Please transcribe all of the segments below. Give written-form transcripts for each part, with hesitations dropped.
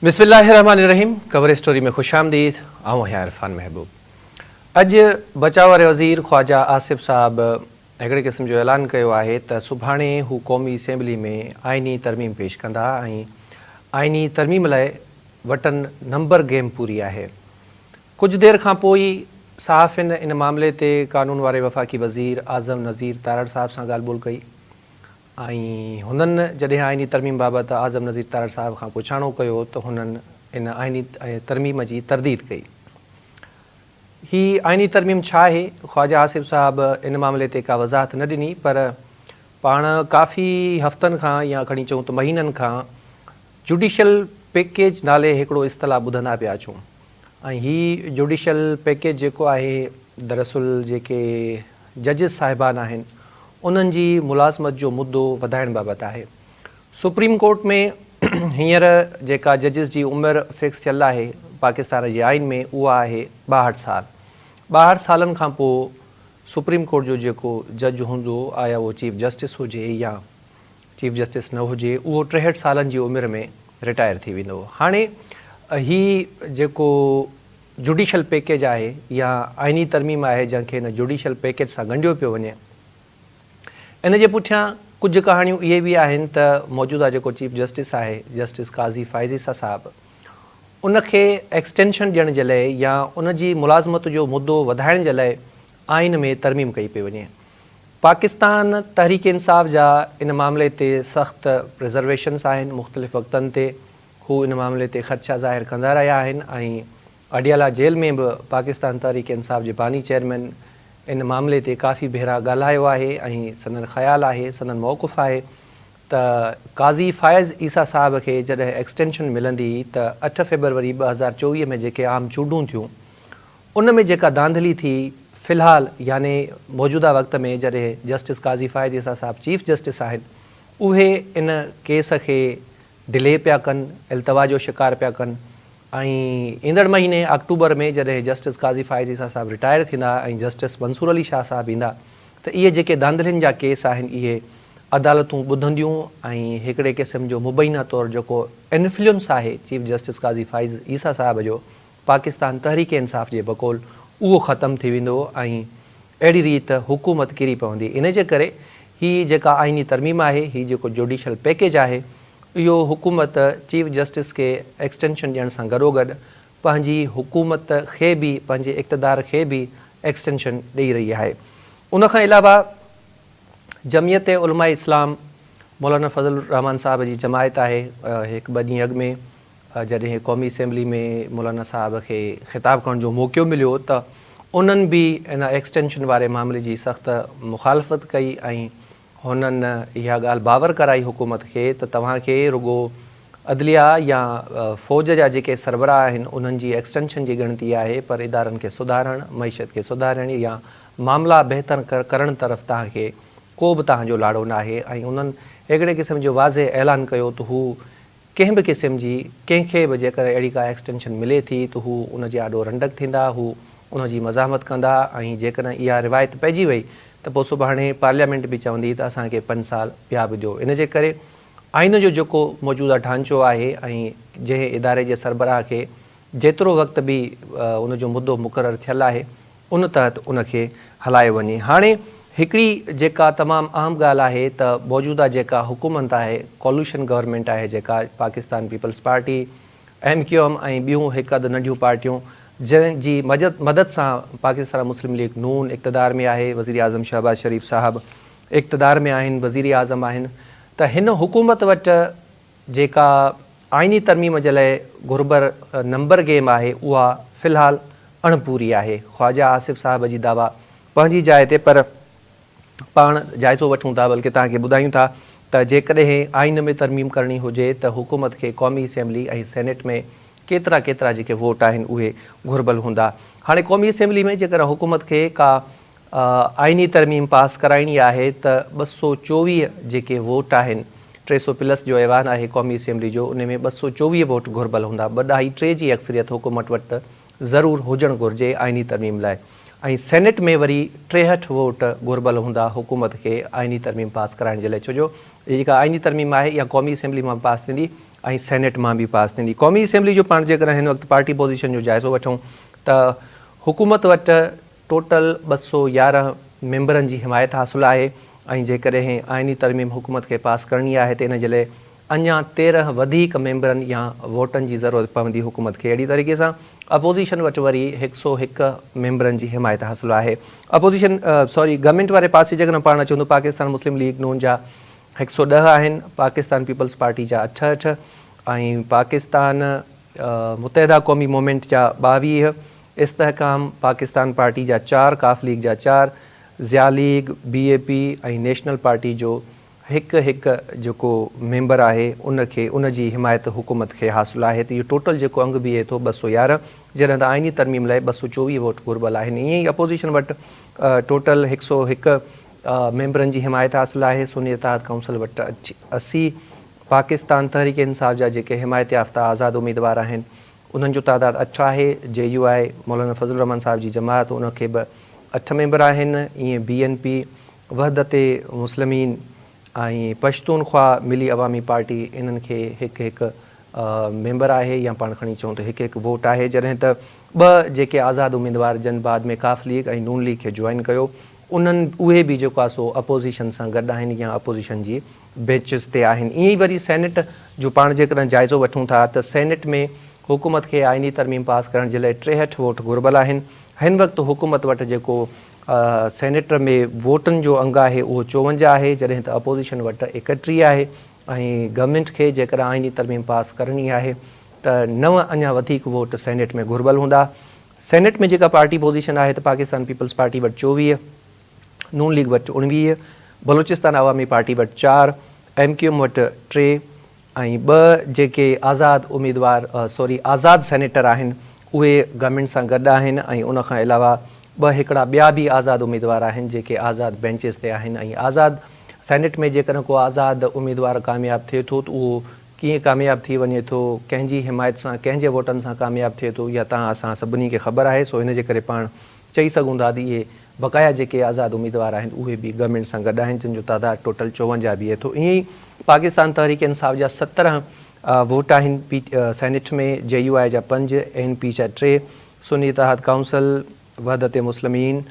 बिस्मिल्लाहिर्रहमानिर्रहीम। Cover story में खुश आमदीद। आऊं आहियां इरफान महबूब। अज बचाव वारे वज़ीर ख्वाजा आसिफ साहब हिकिड़े क़िस्म जो ऐलान कयो आहे त सुभाणे हू क़ौमी असेंबली में आइनी तरमीम पेश कंदा ऐं आइनी तरमीम लाइ वटन नंबर गेम पूरी आहे। कुझु देरि खां पोइ सहाफ़िन इन मामले ते कानून वारे वफ़ाक़ी वज़ीर आज़म नज़ीर तारड़ साहब सां ॻाल्हि ॿोल कई ऐं हुननि जॾहिं आइनी तरमीम बाबति आज़म नज़ीर तारड़ साहब खां पुछाणो कयो त हुननि इन आइनी तरमीम जी तरदीद कई। ही आइनी तरमीम छा आहे? ख्वाजा आसिफ साहब इन मामले ते का वज़ाहत न ॾिनी, पर पाण काफ़ी हफ़्तनि खां या खणी चऊं त महीननि खां जुडिशल पैकेज नाले हिकिड़ो इस्तलाह ॿुधंदा पिया अचूं ऐं ही जुडिशल पैकेज जेको आहे दरअसल जेके जजिस साहिबान आहिनि उन्हनि जी मुलाज़मत जो मुद्दो वधाइण बाबति आहे। सुप्रीम कोर्ट में हींअर जेका जजिस जी उमिरि फिक्स थियल आहे पाकिस्तान जे आइन में उहा आहे 62 साल। 62 सालनि खां पोइ सुप्रीम कोर्ट जो जेको जज हूंदो, आया उहो चीफ जस्टिस हुजे या चीफ जस्टिस न हुजे, उहो 63 सालनि जी उमिरि में रिटायर थी वेंदो। हाणे ही जेको जुडिशल पैकेज आहे या आइनी तरमीम आहे जंहिंखे हिन जुडिशल पैकेज सां ॻंढियो पियो वञे, इन जे पुठियां कुझु कहाणियूं इहे बि आहिनि त मौजूदा जेको चीफ जस्टिस आहे जस्टिस काज़ी फ़ाइज़ साहब, उनखे एक्सटेंशन ॾियण जे लाइ या उन जी मुलाज़मत जो मुद्दो वधाइण जे लाइ आइन में तरमीम कई पई वञे। पाकिस्तान तहरीक इंसाफ़ जा इन मामले ते सख़्तु रिज़र्वेशन्स आहिनि। मुख़्तलिफ़ वक़्तनि ते हू इन मामले ते ख़दशा ज़ाहिर कंदा रहिया आहिनि ऐं अडियाला जेल में बि पाकिस्तान तहरीक इंसाफ़ जे बानी चेयरमैन इन मामले ते काफ़ी भेरा ॻाल्हायो आहे ऐं संदन ख़्यालु आहे, संदन मौक़ुफ़ आहे त काज़ी फ़ाइज़ ईसा साहब खे जॾहिं एक्सटेंशन मिलंदी त 8 फरवरी 2024 में जेके आम चूंडूं थियूं उन में जेका धांधली थी, फ़िलहाल याने मौजूदा वक़्त में जॾहिं जस्टिस काज़ी फ़ाइज़ ईसा साहब चीफ जस्टिस आहिनि, उहे इन केस खे डिले पिया कनि, इल्तवा जो शिकार पिया कनि ऐं ईंदड़ महीने अक्टूबर में जॾहिं जस्टिस काज़ी फ़ाइज़ ईसा साहब रिटायर थींदा ऐं जस्टिस मंसूर अली शाह साहब ईंदा त इहे जेके धांधलियुनि जा केस आहिनि इहे अदालतूं ॿुधंदियूं ऐं हिकिड़े क़िस्म जो मुबैना तौरु जेको इन्फ्लुएंस आहे चीफ जस्टिस काज़ी फ़ाइज़ ईसा साहब जो पाकिस्तान तहरीक इंसाफ़ जे बक़ौल, उहो ख़तमु थी वेंदो ऐं अहिड़ी रीति हुकूमत किरी पवंदी। इन जे करे हीअ जेका आइनी तरमीम आहे, हीअ जेको जुडिशल पैकेज आहे, इहो हुकूमत चीफ जस्टिस खे एक्सटेंशन ॾियण सां गॾोगॾु पंहिंजी हुकूमत खे बि, पंहिंजे इक़्तिदार खे बि एक्सटेंशन ॾेई रही आहे। उनखां अलावा जमियत उलमा इस्लाम मौलाना फज़ल रहमान साहब जी जमायत आहे, हिकु ॿ ॾींहं अॻु में जॾहिं क़ौमी असेंबली में मौलाना साहब खे ख़िताब करण जो मौक़ो मिलियो त उन्हनि बि इन एक्सटेंशन वारे मामले जी सख़्तु मुखालफ़त कई ऐं हुननि इहा ॻाल्हि बावर कराई हुकूमत खे त तव्हांखे रुॻो अदलिया या फ़ौज जा जेके सरबराह आहिनि उन्हनि जी एक्सटेंशन जी ॻणती आहे, पर इदारनि खे सुधारणु, मईशत खे सुधारणु या मामला बहितर करण तरफ़ तव्हांखे को बि तव्हांजो लाड़ो न आहे। ऐं उन्हनि हिकिड़े क़िस्म जो वाज़े ऐलान कयो त हू कंहिं बि क़िस्म जी कंहिंखे बि जेकर अहिड़ी का एक्सटेंशन मिले थी त हू उन जे आॾो रंडक थींदा, हू उन जी मज़ामत कंदा ऐं जेकॾहिं इहा रिवायत पइजी वई त पोइ सुभाणे पार्लियामेंट बि चवंदी त असांखे 5 साल ॿिया बि ॾियो। इन जे करे आइन जो जेको मौजूदा ढांचो आहे ऐं जंहिं इदारे जे सरबराह खे जेतिरो वक़्तु बि उनजो मुद्दो मुक़ररु थियल आहे उन तहत उनखे हलायो वञे। हाणे हिकिड़ी जेका तमामु अहम ॻाल्हि आहे त मौजूदा जेका हुकूमत आहे, कॉल्यूशन गवर्नमेंट आहे, जेका पाकिस्तान पीपल्स पार्टी, MQM ऐं ॿियूं हिकु अधु नंढियूं पार्टियूं जंहिंजी मदद सां पाकिस्तान मुस्लिम लीग नून इक़्तिदार में आहे, वज़ीर आज़म शहबाज शरीफ़ साहब इक़्तिदार में आहिनि, वज़ीर आज़म आहिनि, त हिन हुकूमत वटि जेका आइनी तरमीम जे लाइ घुरबर नंबर गेम आहे उहा फ़िलहाल अणपूरी आहे। ख्वाजा आसिफ साहब जी दावा पंहिंजी जाइ ते, पर पाण जाइज़ो वठूं था, बल्कि तव्हांखे ॿुधायूं था त जेकॾहिं आइन में तरमीम करणी हुजे त हुकूमत खे क़ौमी असेंबली ऐं सेनेट में केतिरा जेके वोट आहिनि उहे घुरबल हूंदा। हाणे क़ौमी असेंबली में जेकर हुकूमत खे का आइनी तरमीम पास कराइणी आहे त 224 जेके वोट आहिनि, 300+ जो ऐवान आहे क़ौमी असेंबली जो, उन में 224 वोट घुरबल हूंदा। 2/3 जी अक्सरियत हुकूमत वटि ज़रूरु हुजणु घुरिजे आइनी तरमीम लाइ। ऐं सेनेट में वरी 63 वोट घुर्बल हूंदा हुकूमत खे आइनी तरमीम पास कराइण जे लाइ, छो जो जेका आइनी तरमीम आहे इहा क़ौमी असेंबली मां पास थींदी ऐं सेनेट मां बि पास थींदी। क़ौमी असेंबली जो पाण जेकॾहिं हिन वक़्तु पार्टी पोज़ीशन जो जाइज़ो वठूं त हुकूमत वटि टोटल 211 मेंबरनि जी हिमायत हासिलु आहे ऐं जेकॾहिं आइनी तरमीम हुकूमत खे पास करणी आहे त इन जे लाइ अञा 13 वधीक मेंबरनि या वोटनि जी ज़रूरत पवंदी हुकूमत खे। अहिड़ी तरीक़े सां अपोज़िशन वटि वरी 101 मेंबरनि जी हिमायत हासिलु आहे। गवर्नमेंट वारे पासे जेकॾहिं पाण अचूं त पाकिस्तान मुस्लिम लीग नून जा 110 आहिनि, पाकिस्तान पीपल्स पार्टी जा 68 ऐं पाकिस्तान मुतहदा क़ौमी मूवमेंट जा 22, इस्तेहकाम पाकिस्तान पार्टी जा 4, काफ लीग जा 4, ज़िया लीग, BAP ऐं नेशनल पार्टी जो हिकु जेको मेंबर आहे उन जी हिमायत हुकूमत खे हासिलु आहे। त इहो टोटल जेको अंग बीहे थो 211, जॾहिं त आइनी तरमीम लाइ 224 वोट घुर्बल आहिनि। ईअं ई अपोज़िशन वटि टोटल 101 मेंबरनि जी हिमायत हासिलु आहे। सुन्नी इत्तेहाद काउंसिल वटि 80, पाकिस्तान तहरीक इंसाफ़ जा जेके हिमायत याफ़्ता आज़ाद उम्मीदवार आहिनि उन्हनि जो तइदादु 8 आहे। JUI मौलाना फज़लुर रहमान साहिब जी जमात उनखे बि 8 मेंबर आहिनि। ईअं BNP, वहदत मुस्लिमीन ऐं पश्तूनख्वा मिली अवामी पार्टी इन्हनि खे हिकु मेंबर आहे या पाण खणी चऊं त हिकु वोट आहे। जॾहिं त 2 जेके आज़ाद उम्मीदवार जन बाद में काफ लीग ऐं नून लीग खे जॉइन कयो उहे बि जेको आहे सो अपोज़िशन सां गॾु आहिनि या अपोज़िशन जी बेंचिस ते आहिनि। ईअं ई वरी सेनेट जो पाण जेकॾहिं जाइज़ो वठूं था त सेनेट में हुकूमत खे आइनी तरमीम पास करण जे लाइ 63 वोट घुर्बल आहिनि। हिन वक़्तु हुकूमत वटि जेको सेनेट में वोटनि जो अंग आहे उहो 54 आहे, जॾहिं त अपोज़िशन वटि 31 आहे। ऐं गवर्नमेंट खे जेकॾहिं आइनी तरमीम पास करणी आहे त 9 अञा वधीक वोट सेनेट में घुर्बल हूंदा। सेनेट में जेका पार्टी पोज़ीशन आहे त पाकिस्तान पीपल्स पार्टी वटि 24, नून लीग वटि 19, बलोचिस्तान अवामी पार्टी वटि 4, MQM वटि 3 ऐं 2 जेके आज़ाद उम्मीदवार आज़ाद सेनेटर आहिनि उहे गवर्नमेंट सां गॾु आहिनि। ऐं उनखां अलावा 2 हिकिड़ा ॿिया बि आज़ाद उम्मीदवार आहिनि जेके आज़ाद बेंचिस ते आहिनि। ऐं आज़ाद सेनेट में जेकॾहिं को आज़ाद उम्मीदवार कामयाबु थिए थो त उहो कीअं कामयाबु थी वञे थो, कंहिंजी हिमायत सां, कंहिंजे वोटनि सां कामयाबु थिए थो, इहा असां सभिनी खे ख़बर आहे। सो हिन जे करे पाण चई सघूं था त इहे बक़ाया जेके आज़ाद उम्मीदवार आहिनि उहे बि गवर्नमेंट सां गॾु आहिनि, जिन जो तइदादु टोटल 54 बीहे थो। ईअं ई पाकिस्तान तहरीक इंसाफ़ जा 17 वोट आहिनि सेनेट में, JUI जा 5, NP जा 3, सुन्नी इत्तेहाद काउंसिल, वहदत मुस्लिमीन,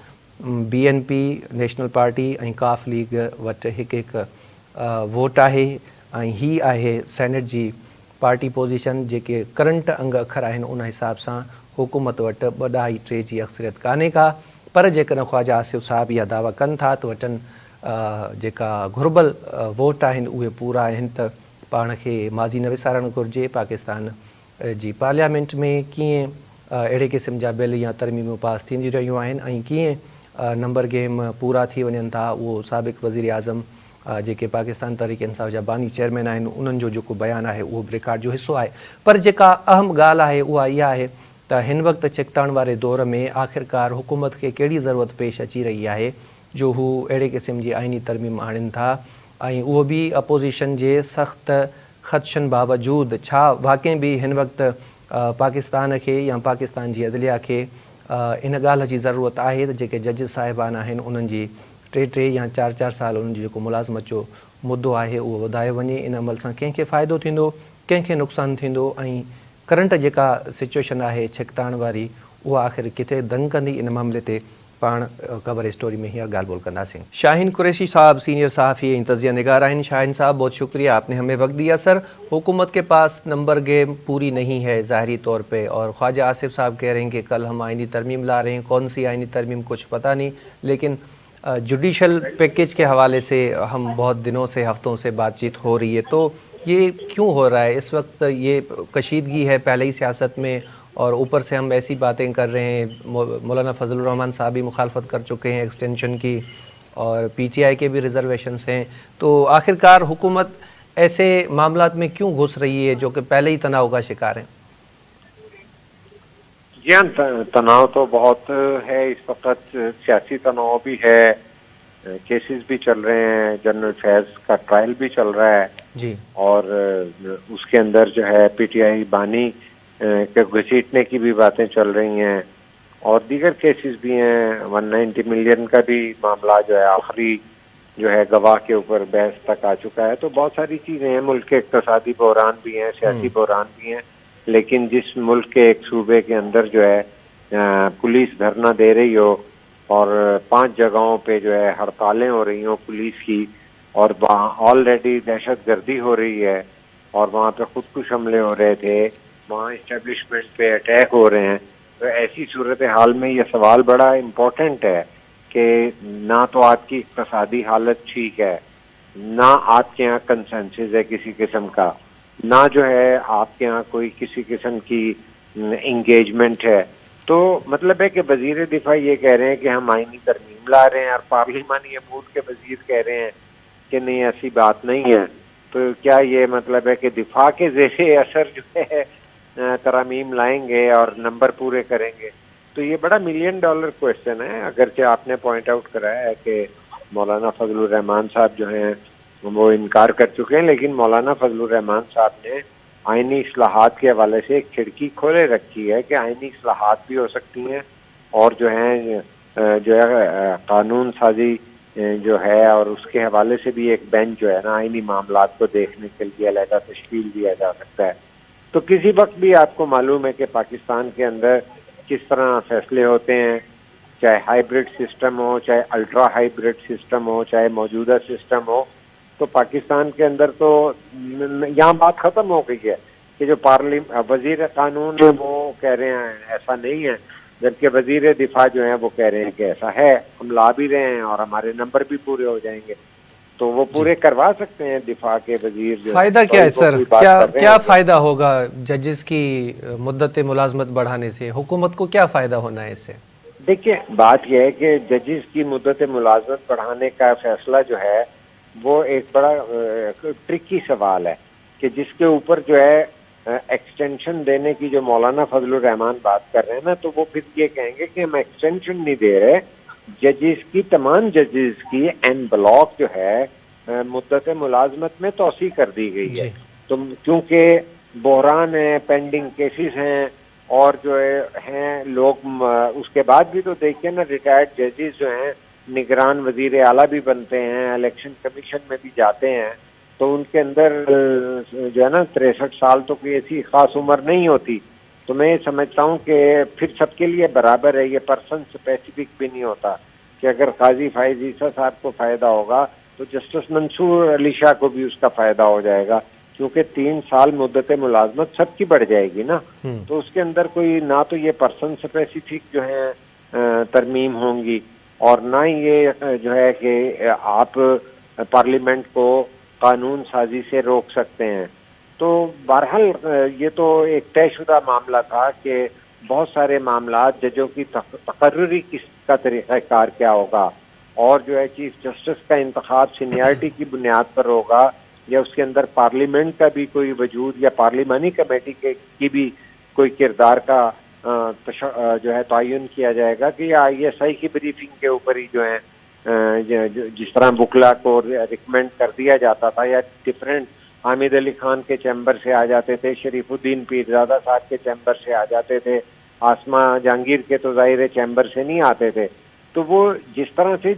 BNP नेशनल पार्टी ऐं काफ लीग वटि हिकु वोट आहे। ऐं ही आहे सेनेट जी पार्टी पोज़ीशन। जेके करंट अंग अखर आहिनि उन हिसाब सां हुकूमत वटि 2-3 जी अक्सरियत कान्हे का, पर जेकॾहिं ख्वाजा आसिफ़ साहिब इहा दावा कनि था त वटनि जेका घुर्बल वोट आहिनि उहे पूरा आहिनि। त पाण खे माज़ी न विसारणु घुरिजे पाकिस्तान जी पार्लियामेंट में कीअं अहिड़े क़िस्म जा बिल या तरमीमूं पास थींदियूं रहियूं आहिनि ऐं कीअं नंबर गेम पूरा थी वञनि था। उहो साबिक़ वज़ीर आज़म जेके पाकिस्तान तहरीक इंसाफ़ जा बानी चेयरमैन आहिनि उन्हनि जो जेको बयानु आहे उहो रिकॉर्ड जो हिसो आहे। पर जेका अहम ॻाल्हि आहे उहा इहा आहे त हिन वक़्तु छिकताइण वारे दौर में आख़िरकार हुकूमत खे कहिड़ी ज़रूरत पेश अची रही आहे जो हू अहिड़े क़िस्म जी आइनी तरमीम आणनि था ऐं उहो बि अपोज़िशन जे सख़्तु ख़दशनि बावजूदि। छा वाक़ई बि हिन वक़्तु पाकिस्तान खे या पाकिस्तान जी अदलिया खे इन ॻाल्हि जी ज़रूरत आहे त जेके जज साहिबान आहिनि उन्हनि जी 3 या 4 साल उन्हनि जी जेको मुलाज़मत जो मुदो आहे उहो वधायो वञे। इन अमल सां कंहिंखे फ़ाइदो थींदो, कंहिंखे नुक़सानु थींदो ऐं करंट जेका सिचुएशन आहे छिकताइण वारी उहा आख़िर किथे दंग कंदी, इन मामले ते पाण कवर स्टोरी में हीअ ॻाल्हि ॿोल कंदासीं। शाहीन कुरैशी साहब सीनियर सहाफ़ी ऐं तज़िया निगार आहिनि। शाहीन साहब बहुत शुक्रिया, आपने हमें वक्त दिया। सर, हुकूमत के पास नंबर गेम पूरी नहीं है ज़ाहरी तौर पे, और ख्वाजा आसिफ साहब कह रहे हैं कि कल हम आइनी तरमीम ला रहे हैं, कौन सी आइनी तरमीम कुछ पता नहीं, लेकिन जुडिशल पैकेज के हवाले से हम बहुत दिनों से, हफ्तों से बातचीत हो रही है। तो ये क्यों हो रहा है इस वक्त? ये कशीदगी है पहले ही सियासत में, और ऊपर से हम ऐसी बातें कर रहे हैं। मौलाना फजलुर रहमान साहब भी मुखालफत कर चुके हैं एक्सटेंशन की, और PTI के भी रिजर्वेशंस हैं। तो आखिरकार हुकूमत ऐसे मामलात में क्यों घुस रही है जो कि पहले ही तनाव का शिकार हैं? जी हाँ, तनाव तो बहुत है इस वक्त, सियासी तनाव भी है, केसेस भी चल रहे हैं, जनरल फैज का ट्रायल भी चल रहा है जी, और उसके अंदर जो है PTI बानी के घसीटने की भी बातें चल रही हैं, اور دیگر کیسز بھی ہیں. 190 ملین کا بھی معاملہ جو ہے آخری جو ہے گواہ کے اوپر بحث تک آ چکا ہے. تو بہت ساری چیزیں ہیں. ملک کے اقتصادی بحران بھی ہیں, سیاسی بحران بھی ہیں, لیکن جس ملک کے ایک صوبے کے اندر جو ہے پولیس دھرنا دے رہی ہو اور 5 جگہوں پہ جو ہے ہڑتالیں ہو رہی ہوں پولیس کی, اور وہاں آلریڈی دہشت گردی ہو رہی ہے اور وہاں پہ خودکش حملے ہو رہے تھے, وہاں اسٹیبلشمنٹ پہ اٹیک ہو رہے ہیں, تو ایسی صورتحال میں یہ سوال بڑا امپورٹنٹ ہے کہ نہ تو آپ کی اقتصادی حالت ٹھیک ہے, نہ آپ کے یہاں کنسنسس ہے کسی قسم کا, نہ جو ہے آپ کے یہاں کوئی کسی قسم کی انگیجمنٹ ہے. تو مطلب ہے کہ وزیر دفاع یہ کہہ رہے ہیں کہ ہم آئینی ترمیم لا رہے ہیں, اور پارلیمانی امور کے وزیر کہہ رہے ہیں کہ نہیں ایسی بات نہیں ہے. تو کیا یہ مطلب ہے کہ دفاع کے زیر اثر جو ہے ترامیم لائیں گے اور نمبر پورے کریں گے؟ تو یہ بڑا $1 ملین کویشچن ہے. اگرچہ آپ نے پوائنٹ آؤٹ کرایا ہے کہ مولانا فضل الرحمان صاحب جو ہیں وہ انکار کر چکے ہیں, لیکن مولانا فضل الرحمان صاحب نے آئینی اصلاحات کے حوالے سے ایک کھڑکی کھولے رکھی ہے کہ آئینی اصلاحات بھی ہو سکتی ہیں, اور جو ہے قانون سازی جو ہے اور اس کے حوالے سے بھی ایک بینچ جو ہے نا آئینی معاملات کو دیکھنے کے لیے علیحدہ تشکیل دیا جا سکتا ہے. تو کسی وقت بھی آپ کو معلوم ہے کہ پاکستان کے اندر کس طرح فیصلے ہوتے ہیں, چاہے ہائیبرڈ سسٹم ہو, چاہے الٹرا ہائیبرڈ سسٹم ہو, چاہے موجودہ سسٹم ہو. تو پاکستان کے اندر تو یہاں بات ختم ہو گئی ہے کہ جو وزیر قانون ہے وہ کہہ رہے ہیں ایسا نہیں ہے, جبکہ وزیر دفاع جو ہیں وہ کہہ رہے ہیں کہ ایسا ہے, ہم لا بھی رہے ہیں اور ہمارے نمبر بھی پورے ہو جائیں گے. تو وہ پورے کروا سکتے ہیں دفاع کے وزیر جو فائدہ کیا ہے سر؟ بات کیا کر رہے کیا ہوں گے. فائدہ ہوگا ججز کی مدت ملازمت بڑھانے سے؟ حکومت کو کیا فائدہ ہونا ہے اس سے؟ دیکھیے بات یہ ہے کہ ججز کی مدت ملازمت بڑھانے کا فیصلہ جو ہے وہ ایک بڑا ٹرکی سوال ہے کہ جس کے اوپر جو ہے ایکسٹینشن دینے کی جو مولانا فضل الرحمان بات کر رہے ہیں نا, تو وہ پھر یہ کہیں گے کہ ہم ایکسٹینشن نہیں دے رہے, ججز کی تمام ججز کی این بلاک جو ہے مدت ملازمت میں توسیع کر دی گئی ہے. تو کیونکہ بحران ہے, پینڈنگ کیسز ہیں, اور جو ہیں لوگ اس کے بعد بھی تو دیکھیں نا ریٹائرڈ ججز جو ہیں نگران وزیر اعلیٰ بھی بنتے ہیں, الیکشن کمیشن میں بھی جاتے ہیں, تو ان کے اندر جو ہے نا 63 سال تو کوئی ایسی خاص عمر نہیں ہوتی. تو میں یہ سمجھتا ہوں کہ پھر سب کے لیے برابر ہے, یہ پرسن اسپیسیفک بھی نہیں ہوتا کہ اگر قاضی فائز عیسیٰ صاحب کو فائدہ ہوگا تو جسٹس منصور علی شاہ کو بھی اس کا فائدہ ہو جائے گا, کیونکہ 3 سال مدت ملازمت سب کی بڑھ جائے گی نا. تو اس کے اندر کوئی نہ تو یہ پرسن اسپیسیفک جو ہے ترمیم ہوں گی, اور نہ ہی یہ جو ہے کہ آپ پارلیمنٹ کو قانون سازی سے روک سکتے ہیں. تو بہرحال یہ تو ایک طے شدہ معاملہ تھا کہ بہت سارے معاملات ججوں کی تقرری کس کا طریقہ کار کیا ہوگا, اور جو ہے چیف جسٹس کا انتخاب سینئرٹی کی بنیاد پر ہوگا یا اس کے اندر پارلیمنٹ کا بھی کوئی وجود یا پارلیمانی کمیٹی کی بھی کوئی کردار کا جو ہے تعین کیا جائے گا کہ آئی ایس آئی کی بریفنگ کے اوپر ہی جو ہے جس طرح بکلا کو ریکمینڈ کر دیا جاتا تھا یا ڈفرینٹ حامد علی خان کے چیمبر سے آ جاتے تھے, شریف الدین پیرزادہ صاحب کے چیمبر سے آ جاتے تھے, آسما جہانگیر کے تو ظاہر چیمبر سے نہیں آتے تھے. تو وہ جس طرح سے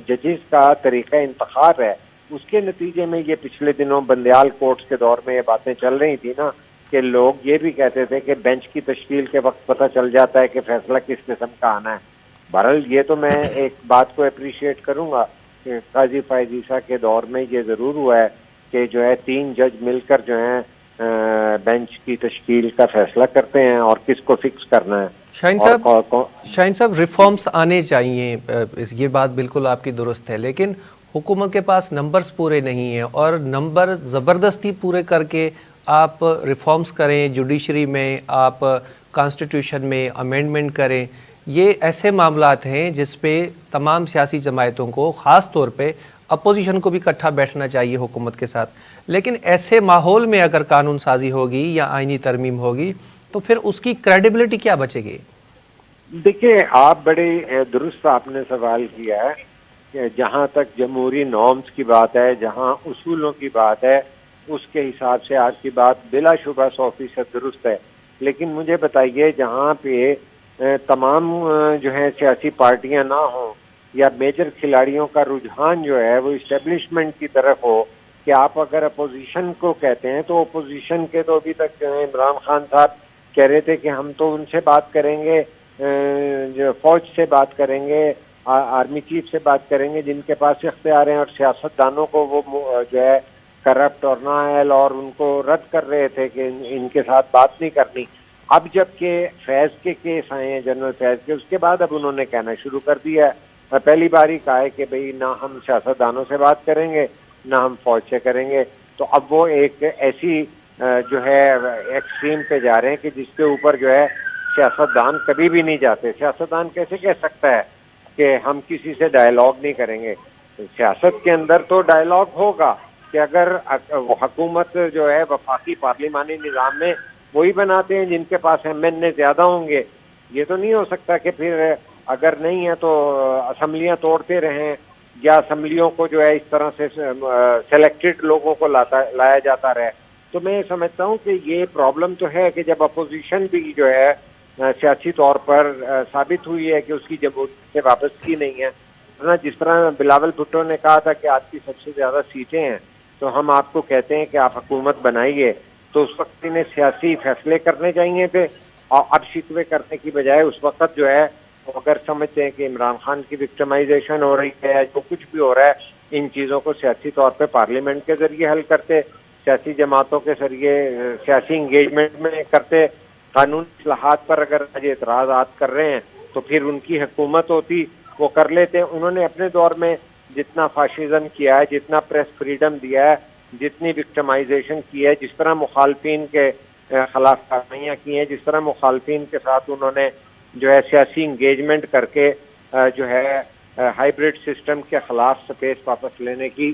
ججز کا طریقہ انتخاب ہے اس کے نتیجے میں یہ پچھلے دنوں بندیال کورٹس کے دور میں یہ باتیں چل رہی تھی نا کہ لوگ یہ بھی کہتے تھے کہ بینچ کی تشکیل کے وقت پتہ چل جاتا ہے کہ فیصلہ کس قسم کا آنا ہے. بہرحال یہ تو میں ایک بات کو اپریشیٹ کروں گا کہ قاضی فائز عیسیٰ کے دور میں یہ ضرور ہوا ہے کہ جو ہے 3 جج مل کر جو ہیں بینچ کی تشکیل کا فیصلہ کرتے ہیں اور کس کو فکس کرنا ہے. شاہین صاحب ریفارمز آنے چاہیے, یہ بات بالکل آپ کی درست ہے, لیکن حکومت کے پاس نمبرز پورے نہیں ہیں, اور نمبر زبردستی پورے کر کے آپ ریفارمز کریں, جوڈیشری میں آپ کانسٹیٹیوشن میں امینڈمنٹ کریں, یہ ایسے معاملات ہیں جس پہ تمام سیاسی جماعتوں کو, خاص طور پہ اپوزیشن کو بھی اکٹھا بیٹھنا چاہیے حکومت کے ساتھ. لیکن ایسے ماحول میں اگر قانون سازی ہوگی یا آئینی ترمیم ہوگی تو پھر اس کی کریڈیبلٹی کیا بچے گی؟ دیکھیں آپ بڑے درست آپ نے سوال کیا ہے کہ جہاں تک جمہوری نارمز کی بات ہے, جہاں اصولوں کی بات ہے, اس کے حساب سے آپ کی بات بلا شبہ 100% درست ہے. لیکن مجھے بتائیے جہاں پہ تمام جو ہے سیاسی پارٹیاں نہ ہوں یا میجر کھلاڑیوں کا رجحان جو ہے وہ اسٹیبلشمنٹ کی طرف ہو کہ آپ اگر اپوزیشن کو کہتے ہیں تو اپوزیشن کے تو ابھی تک جو ہے عمران خان صاحب کہہ رہے تھے کہ ہم تو ان سے بات کریں گے، جو فوج سے بات کریں گے، آرمی چیف سے بات کریں گے جن کے پاس اختیار ہیں، اور سیاست دانوں کو وہ جو ہے کرپٹ اور نااہل اور ان کو رد کر رہے تھے کہ ان کے ساتھ بات نہیں کرنی۔ اب جب کہ فیض کے کیس آئے ہیں، جنرل فیض کے، اس کے بعد اب انہوں نے کہنا شروع کر دیا ہے، پہلی بار ہی کہا ہے کہ بھئی نہ ہم سیاست دانوں سے بات کریں گے نہ ہم فوج سے کریں گے۔ تو اب وہ ایک ایسی جو ہے ایکسٹریم پہ جا رہے ہیں کہ جس کے اوپر جو ہے سیاست دان کبھی بھی نہیں جاتے۔ سیاست دان کیسے کہہ سکتا ہے کہ ہم کسی سے ڈائیلاگ نہیں کریں گے؟ سیاست کے اندر تو ڈائیلاگ ہوگا کہ اگر حکومت جو ہے وفاقی پارلیمانی نظام میں وہی بناتے ہیں جن کے پاس ایم این اے زیادہ ہوں گے۔ یہ تو نہیں ہو سکتا کہ پھر اگر نہیں ہے تو اسمبلیاں توڑتے رہیں یا اسمبلیوں کو جو ہے اس طرح سے سلیکٹڈ لوگوں کو لایا جاتا رہے۔ تو میں سمجھتا ہوں کہ یہ پرابلم تو ہے کہ جب اپوزیشن بھی جو ہے سیاسی طور پر ثابت ہوئی ہے کہ اس کی جمہوریت سے وابستگی نہیں ہے، جس طرح بلاول بھٹو نے کہا تھا کہ آپ کی سب سے زیادہ سیٹیں ہیں تو ہم آپ کو کہتے ہیں کہ آپ حکومت بنائیے، تو اس وقت انہیں سیاسی فیصلے کرنے چاہیے تھے، اور اب شکوے کرنے کی بجائے اس وقت جو ہے اگر سمجھتے ہیں کہ عمران خان کی وکٹمائزیشن ہو رہی ہے، جو کچھ بھی ہو رہا ہے، ان چیزوں کو سیاسی طور پہ پارلیمنٹ کے ذریعے حل کرتے، سیاسی جماعتوں کے ذریعے سیاسی انگیجمنٹ میں کرتے، قانون اصلاحات پر اگر آج اعتراضات کر رہے ہیں تو پھر ان کی حکومت ہوتی، وہ کر لیتے۔ انہوں نے اپنے دور میں جتنا فاشزم کیا ہے، جتنا پریس فریڈم دیا ہے، جتنی وکٹمائزیشن کی ہے، جس طرح مخالفین کے خلاف کارروائیاں کی ہیں، جس طرح مخالفین کے ساتھ انہوں نے جو ہے سیاسی انگیجمنٹ کر کے جو ہے ہائیبرڈ سسٹم کے خلاف سپیس واپس لینے کی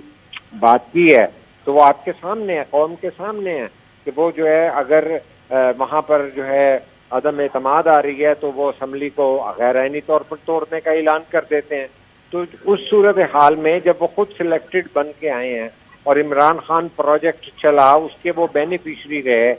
بات کی ہے، تو وہ آپ کے سامنے ہے، قوم کے سامنے ہے کہ وہ جو ہے اگر وہاں پر جو ہے عدم اعتماد آ رہی ہے تو وہ اسمبلی کو غیر آئینی طور پر توڑنے کا اعلان کر دیتے ہیں۔ تو اس صورتحال میں جب وہ خود سلیکٹڈ بن کے آئے ہیں اور عمران خان پروجیکٹ چلا، اس کے وہ بینیفیشری رہے،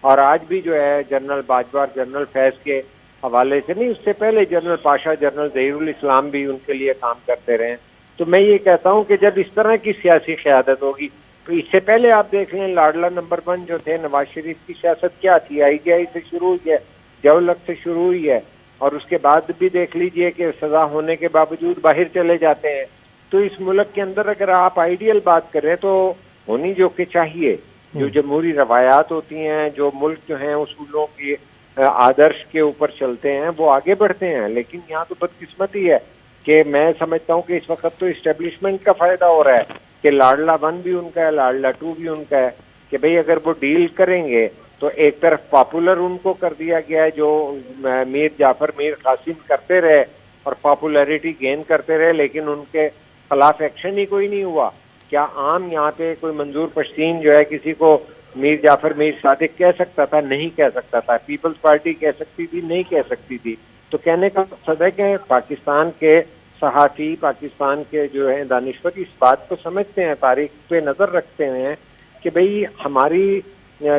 اور آج بھی جو ہے جنرل باجوہ، جنرل فیض کے حوالے سے نہیں، اس سے پہلے جنرل پاشا، جنرل ظہیر الاسلام بھی ان کے لیے کام کرتے رہے، تو میں یہ کہتا ہوں کہ جب اس طرح کی سیاسی قیادت ہوگی تو اس سے پہلے آپ دیکھ لیں لاڈلا نمبر 1 جو تھے نواز شریف کی سیاست کیا تھی، آئی ٹی آئی سے شروع ہوئی ہے، جولک سے شروع ہوئی ہے، اور اس کے بعد بھی دیکھ لیجئے کہ سزا ہونے کے باوجود باہر چلے جاتے ہیں۔ تو اس ملک کے اندر اگر آپ آئیڈیل بات کریں تو ہونی جو کہ چاہیے، جو جمہوری روایات ہوتی ہیں، جو ملک جو ہیں اصولوں کی آدرش کے اوپر چلتے ہیں، وہ آگے بڑھتے ہیں۔ لیکن یہاں تو بدقسمتی ہے کہ میں سمجھتا ہوں کہ اس وقت تو اسٹیبلشمنٹ کا فائدہ ہو رہا ہے کہ لاڈلا 1 بھی ان کا ہے، لاڈلا 2 بھی ان کا ہے، کہ بھئی اگر وہ ڈیل کریں گے تو ایک طرف پاپولر ان کو کر دیا گیا ہے جو میر جعفر میر قاسم کرتے رہے اور پاپولیرٹی گین کرتے رہے، لیکن ان کے خلاف ایکشن ہی کوئی نہیں ہوا۔ کیا عام یہاں پہ کوئی منظور پشتین جو ہے کسی کو میر جعفر میر صادق کہہ سکتا تھا؟ نہیں کہہ سکتا تھا۔ پیپلز پارٹی کہہ سکتی تھی؟ نہیں کہہ سکتی تھی۔ تو کہنے کا مقصد ہے کہ پاکستان کے صحافی، پاکستان کے جو ہیں دانشور اس بات کو سمجھتے ہیں، تاریخ پہ نظر رکھتے ہیں کہ بھئی ہماری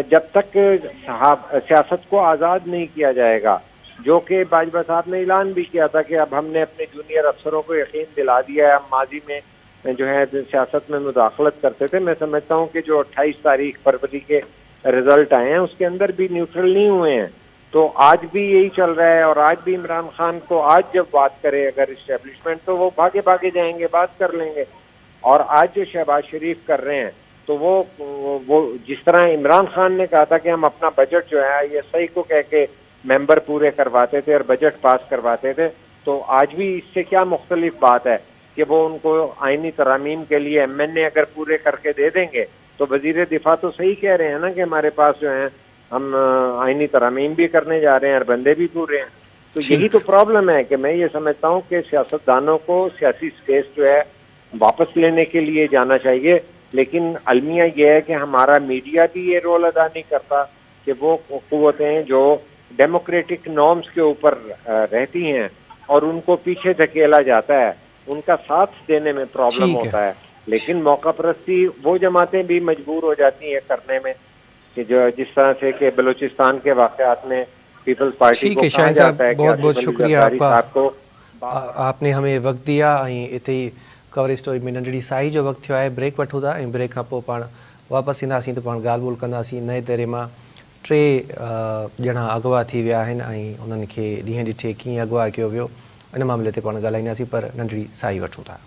جب تک سیاست کو آزاد نہیں کیا جائے گا، جو کہ باجوہ صاحب نے اعلان بھی کیا تھا کہ اب ہم نے اپنے جونیئر افسروں کو یقین دلا دیا ہے، ہم ماضی میں جو ہے سیاست میں مداخلت کرتے تھے۔ میں سمجھتا ہوں کہ جو 28 تاریخ فروری کے رزلٹ آئے ہیں اس کے اندر بھی نیوٹرل نہیں ہوئے ہیں، تو آج بھی یہی چل رہا ہے، اور آج بھی عمران خان کو آج جب بات کرے اگر اسٹیبلشمنٹ تو وہ بھاگے بھاگے جائیں گے، بات کر لیں گے۔ اور آج جو شہباز شریف کر رہے ہیں تو وہ جس طرح عمران خان نے کہا تھا کہ ہم اپنا بجٹ جو ہے یہ صحیح کو کہہ کے ممبر پورے کرواتے تھے اور بجٹ پاس کرواتے تھے، تو آج بھی اس سے کیا مختلف بات ہے کہ وہ ان کو آئینی ترامیم کے لیے ایم این اے اگر پورے کر کے دے دیں گے تو وزیر دفاع تو صحیح کہہ رہے ہیں نا کہ ہمارے پاس جو ہیں ہم آئینی ترامیم بھی کرنے جا رہے ہیں اور بندے بھی پورے ہیں۔ تو یہی تو پرابلم ہے کہ میں یہ سمجھتا ہوں کہ سیاستدانوں کو سیاسی سپیس جو ہے واپس لینے کے لیے جانا چاہیے، لیکن المیہ یہ ہے کہ ہمارا میڈیا بھی یہ رول ادا نہیں کرتا کہ وہ قوتیں جو ڈیموکریٹک نارمز کے اوپر رہتی ہیں اور ان کو پیچھے دھکیلا جاتا ہے، ان کا ساتھ دینے میں پرابلم ہوتا ہے۔ لیکن موقع پرستی وہ جماعتیں بھی مجبور ہو جاتی ہیں کرنے میں، کہ جو جس طرح سے کہ بلوچستان کے واقعات میں پیپلز پارٹی ٹھیک کو ہے کہا شاہین صاحب، جاتا ہے کہ بہت آصف بہت علی شکریہ زرداری آپ کا، صاحب کو آپ نے ہمیں وقت دیا ऐं हिते ई कवरेज स्टोरी में नंढड़ी साई जो वक़्तु थियो आहे। ब्रेक वठूं था ऐं ब्रेक खां पोइ पाण वापसि ईंदासीं त पाण ॻाल्हि ॿोल्हि कंदासीं। नए दौरे मां 3 ॼणा अॻुवा थी विया आहिनि ऐं उन्हनि खे ॾींहं ॾिठे कीअं अॻुवा कयो वियो इन मामले ते पाण ॻाल्हाईंदासीं, पर नंढड़ी साई वठूं था।